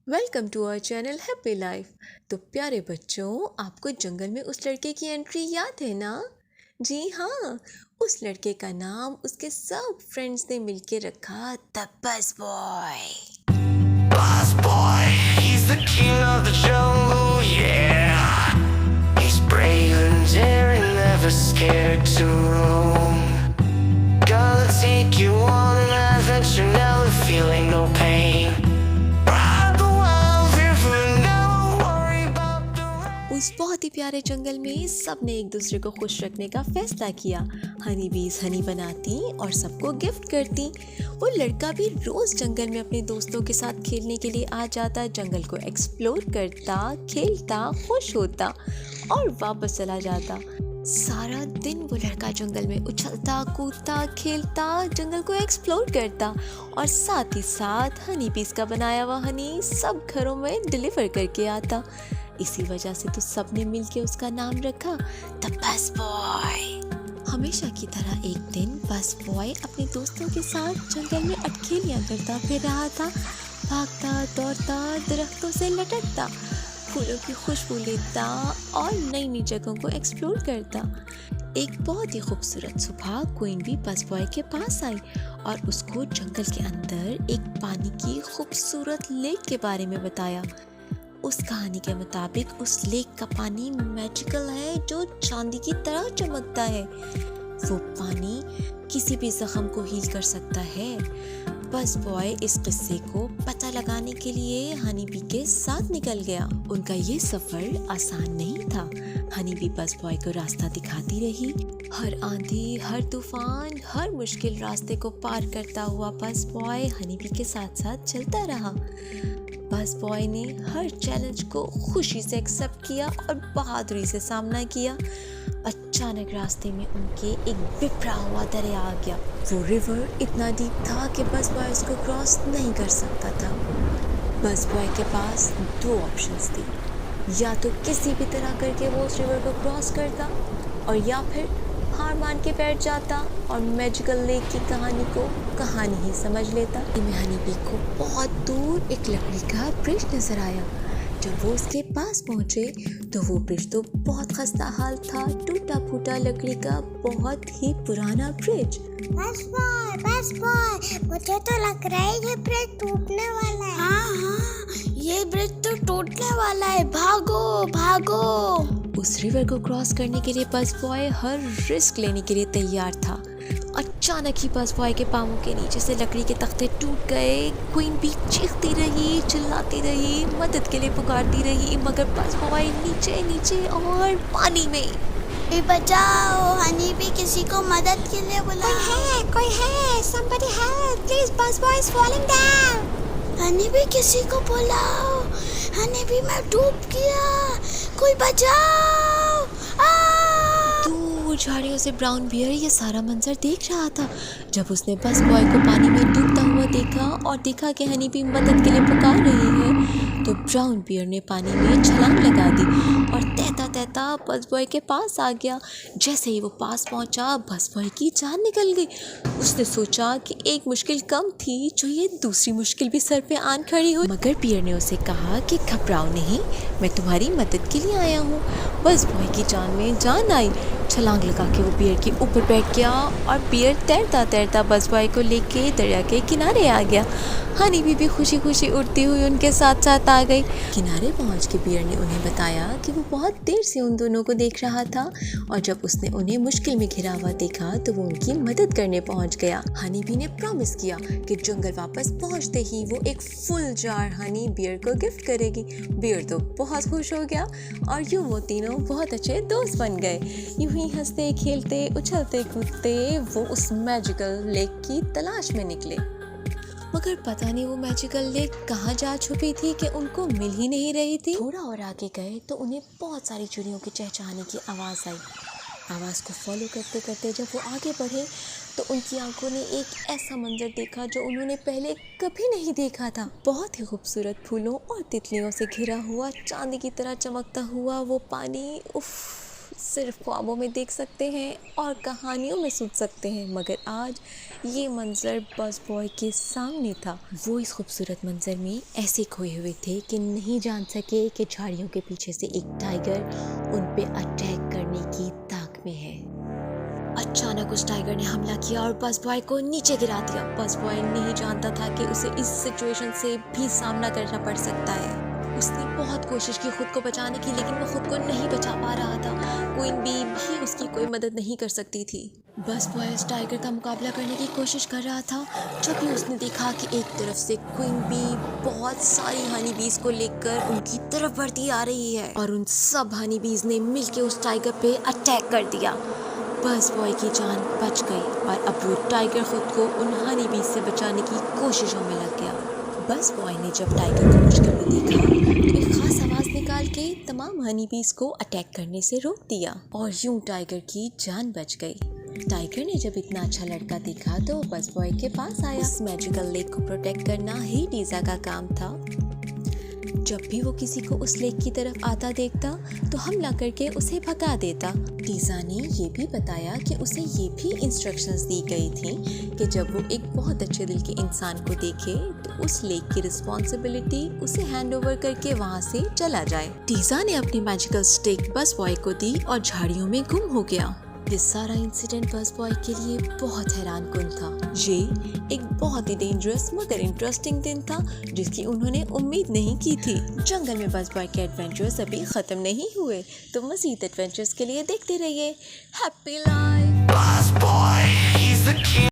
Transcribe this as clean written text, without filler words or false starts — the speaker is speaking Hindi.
Welcome to our channel happy life. तो प्यारे बच्चों, आपको जंगल में उस लड़के की एंट्री याद है ना? जी हाँ, उस लड़के का नाम उसके सब फ्रेंड्स ने मिलके रखा the bus boy. Boss boy, he's the king of the jungle, yeah. He's brave and daring, never scared to roam. Gonna take you on an adventure, never feeling no pain. Ride the wild river, never worry about the rain. उस बहुत ही प्यारे जंगल में सब ने एक दूसरे को खुश रखने का फैसला किया। हनी बीज हनी बनाती और सबको गिफ्ट करती। वो लड़का भी रोज जंगल में अपने दोस्तों के साथ खेलने के लिए आ जाता, जंगल को एक्सप्लोर करता, खेलता, खुश होता और वापस चला जाता। सारा दिन वो लड़का जंगल में उछलता कूदता खेलता, जंगल को एक्सप्लोर करता और साथ ही साथ हनी बीज का बनाया हुआ हनी सब घरों में डिलीवर करके आता। इसी वजह से तो सबने मिलके उसका नाम रखा द बस बॉय। हमेशा की तरह एक दिन बस बॉय अपने दोस्तों के साथ जंगल में अटखेलियां करता फिर रहा था। भागता दौड़ता, दरख्तों से लटकता, फूलों की खुशबू लेता और नई नई जगहों को एक्सप्लोर करता। एक बहुत ही खूबसूरत सुबह क्वीन भी बस बॉय के पास आई और उसको जंगल के अंदर एक पानी की खूबसूरत लेक के बारे में बताया। उस कहानी के मुताबिक उस लेक का पानी मैजिकल है, जो चांदी की तरह चमकता है। वो पानी किसी भी जख्म को हील कर सकता है। बस बॉय इस किस्से को पता लगाने के लिए हनी बी के साथ निकल गया। उनका ये सफर आसान नहीं था। हनी बी बस बॉय को रास्ता दिखाती रही। हर आंधी, हर तूफान, हर मुश्किल रास्ते को पार करता हुआ बस बॉय हनी बी के साथ साथ चलता रहा। बस बॉय ने हर चैलेंज को खुशी से एक्सेप्ट किया और बहादुरी से सामना किया। अचानक रास्ते में उनके एक बिखरा हुआ दरिया आ गया। वो रिवर इतना डीप था कि बस बॉय उसको क्रॉस नहीं कर सकता था। बस बॉय के पास दो ऑप्शंस थी, या तो किसी भी तरह करके वो उस रिवर को क्रॉस करता और या फिर हार मान के बैठ जाता और मैजिकल लेक की कहानी को कहानी ही समझ लेता। हनी बी को बहुत दूर एक लकड़ी का ब्रिज नजर आया। जब वो उसके पास पहुंचे तो वो ब्रिज तो बहुत खस्ता हाल था, टूटा फूटा लकड़ी का बहुत ही पुराना ब्रिज। बस बॉय, मुझे तो लग रहा है ये ब्रिज टूटने वाला है। हाँ, ये ब्रिज तो टूटने वाला है, भागो भागो। उस रिवर को क्रॉस करने के लिए बस बॉय हर रिस्क लेने के लिए तैयार था। अचानक ही बस बॉय के पाँवों के नीचे से लकड़ी के तख्ते टूट गए। क्वीन भी चीखती रही, चिल्लाती रही, मदद के लिए पुकारती रही, मगर बस बॉय नीचे नीचे और पानी में। बचाओ, हनी भी किसी को मदद के लिए बुलाओ। कोई है, somebody help, please, bus boy is falling down. Honey भी किसी को बुलाओ, हनी भी मैं डूब गया, कोई बचाओ। दूर झाड़ियों से ब्राउन बियर ये सारा मंजर देख रहा था। जब उसने बस बॉय को पानी में डूबता हुआ देखा और देखा कि हनी भी मदद के लिए पुकार रही है, तो ब्राउन बियर ने पानी में छलांग लगा दी और तैरता तैरता बस बॉय के पास आ गया। जैसे ही वो पास पहुंचा, बस बॉय की जान निकल गई। उसने सोचा कि एक मुश्किल कम थी, जो ये दूसरी मुश्किल भी सर पे आन खड़ी हुई। मगर बियर ने उसे कहा कि घबराओ नहीं, मैं तुम्हारी मदद के लिए आया हूँ। बस बॉय की जान में जान आई। छलांग लगा के वो बियर के ऊपर बैठ गया और बियर तैरता तैरता बस बॉय को लेके दरिया के किनारे आ गया। हनी भी खुशी खुशी उड़ती हुई उनके साथ साथ आ गई। किनारे पहुंच के बियर ने उन्हें बताया कि वो बहुत देर से उन दोनों को देख रहा था और जब उसने उन्हें मुश्किल में घिरा हुआ देखा तो वो उनकी मदद करने पहुंच गया। हनी भी ने प्रॉमिस किया कि जंगल वापस पहुंचते ही वो एक फुल जार हनी बियर को गिफ्ट करेगी। बियर तो बहुत खुश हो गया और यूं वो तीनों बहुत अच्छे दोस्त बन गए। यूं ही हंसते खेलते उछलते कूदते वो उस मैजिकल लेक की तलाश में निकले। मगर पता नहीं वो मैजिकल लेक कहाँ जा छुपी थी कि उनको मिल ही नहीं रही थी। थोड़ा और आगे गए तो उन्हें बहुत सारी चिड़ियों के चहचहाने की आवाज़ आई। आवाज़ को फॉलो करते करते जब वो आगे बढ़े तो उनकी आंखों ने एक ऐसा मंजर देखा जो उन्होंने पहले कभी नहीं देखा था। बहुत ही खूबसूरत फूलों और तितलियों से घिरा हुआ, चांदी की तरह चमकता हुआ वो पानी, उफ, सिर्फ ख्वाबों में देख सकते हैं और कहानियों में सुन सकते हैं, मगर आज ये मंजर बस बॉय के सामने था। वो इस खूबसूरत मंजर में ऐसे खोए हुए थे कि नहीं जान सके कि झाड़ियों के पीछे से एक टाइगर उन पे अटैक करने की ताक में है। अचानक उस टाइगर ने हमला किया और बस बॉय को नीचे गिरा दिया। बस बॉय नहीं जानता था कि उसे इस सिचुएशन से भी सामना करना पड़ सकता है। उसने बहुत कोशिश की खुद को बचाने की, लेकिन वो खुद को नहीं बचा पा रहा था। क्वीन बी भी उसकी कोई मदद नहीं कर सकती थी। बस बॉय उस टाइगर का मुकाबला करने की कोशिश कर रहा था जब भी उसने देखा कि एक तरफ से क्वीन बी बहुत सारी हनी बीज को लेकर उनकी तरफ बढ़ती आ रही है और उन सब हनी बीज ने मिलकर उस टाइगर पे अटैक कर दिया। बस बॉय की जान बच गई और अब वो टाइगर खुद को उन हनी बीज से बचाने की कोशिशों में लग गया। बस बॉय ने जब टाइगर को मुश्किल में देखा तो एक खास आवाज़ निकाल के तमाम हनी बीज को अटैक करने से रोक दिया और यूं टाइगर की जान बच गई। टाइगर ने जब इतना अच्छा लड़का देखा तो वो बस बॉय के पास आया। इस मैजिकल लेक को प्रोटेक्ट करना ही टीजा का काम था। जब भी वो किसी को उस लेक की तरफ आता देखता तो हमला करके उसे भगा देता। टीजा ने ये भी बताया कि उसे ये भी इंस्ट्रक्शंस दी गई थी कि जब वो एक बहुत अच्छे दिल के इंसान को देखे तो उस लेक की रिस्पॉन्सिबिलिटी उसे हैंड ओवर करके वहाँ से चला जाए। टीजा ने अपनी मैजिकल स्टिक बस बॉय को दी और झाड़ियों में गुम हो गया। ये सारा इंसिडेंट बस बॉय के लिए बहुत हैरानकुन था। ये एक बहुत ही डेंजरस मगर इंटरेस्टिंग दिन था जिसकी उन्होंने उम्मीद नहीं की थी। जंगल में बस बॉय के एडवेंचर्स अभी खत्म नहीं हुए, तो मज़ीद एडवेंचर्स के लिए देखते रहिए happy life. Bus boy, he's the king.